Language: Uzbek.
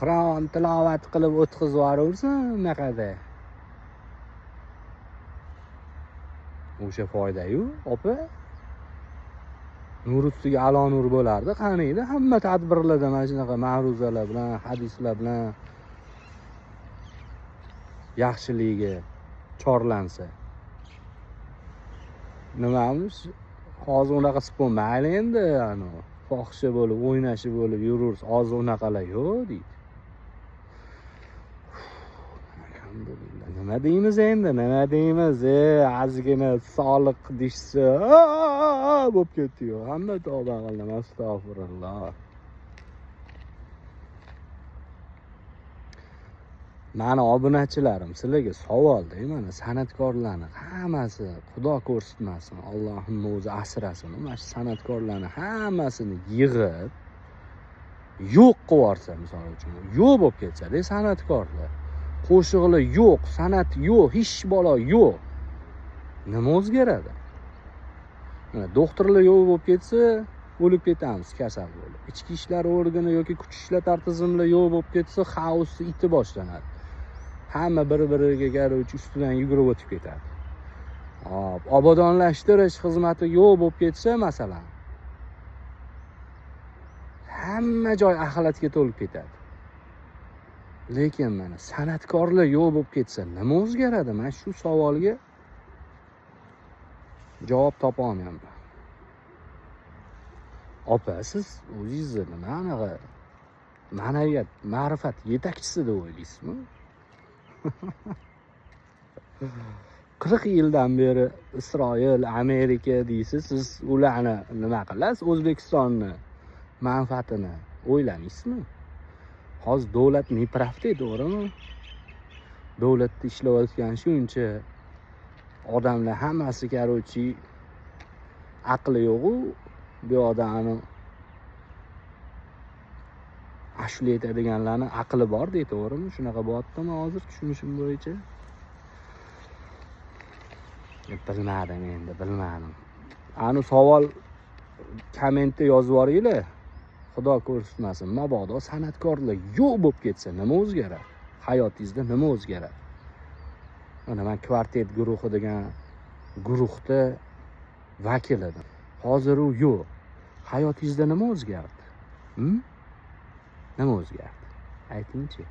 Qur'on tilovat qilib o'tkazib yuborursan unaqada. O'sha foyda-yu, opa. Nur ustiga alo nur bo'lardi. Qani edi hamma tadbirlarda mana shunaqa ma'ruzalar bilan, hadislar bilan yaxshiligiga chorlansa. Nimamiz? Hozir unaqa bo'lmaydi endi, fohisha bo'lib, o'ynashi bo'lib yurursiz. Hozir unaqalar yo'q deydi. Alhamdulillah. Nima deymiz endi? Nima deymiz? Ozgina soliq dishsa, bo'lib ketdi-yu. Hamma tavba qildim, astag'firulloh. Mana obunachilarim, sizlarga savol-da, mana san'atkorlarni hammasi Xudo ko'rsatmasin, Allohim o'zi asrasin. Mana shu san'atkorlarni hammasini yig'ib yo'q qilib yuborsa, misol uchun, yo'q bo'lib ketsa-da san'atkorlar. Qo'shiqlar yo'q, san'at yo'q, hech bola yo'q. Nima o'zgaradi? Mana doktorlar yo'q bo'lib ketsa, o'lib ketamiz kasal bo'lib. Ichki ishlar organi yoki kuch ishlatma tizimlar yo'q bo'lib ketsa, xaos iti boshlanadi. Hamma bir-biriga qarshi ustidan yugurib o'tib ketadi. Hop, obodonlashtirish xizmati yo'q bo'lib ketsa, masalan, hamma joy axlatga to'lib ketadi. Lekin mana san'atkorlar yo'q bo'lib ketsa, nima o'zgaradi? Men shu savolga javob topa olmayman. Opa, siz o'zingizni nima anaqa ma'naviyat, ma'rifat yetakchisi deb o'ylaysizmi? 40 yildan beri Isroil, Amerika deysiz, siz ularni nima qilasiz? O'zbekistonni manfaatini o'ylamaysizmi? Hozir davlat nepravda, to'g'rimi? Davlatda ishlayotgan shuncha odamlar hammasi qarochi aqli yo'q-u, bu odamni ashula aytadiganlarni aqli bor deydi, to'g'rimi? Shunaqa bo'lyaptimi hozir tushunishim bo'yicha? Bilmadim endi, bilmadim. Ani savol kommentda yozib yuboringlar. Xudo ko'rsatmasin, mabodo san'atkorlar yo'q bo'lib ketsa, nima o'zgaradi? Hayotingizda nima o'zgaradi? Mana men kvartet guruhi degan guruhda vakil edim. Hozir u yo'q. Hayotingizda nima o'zgardi? Nima o'zgardi? Aytingchi.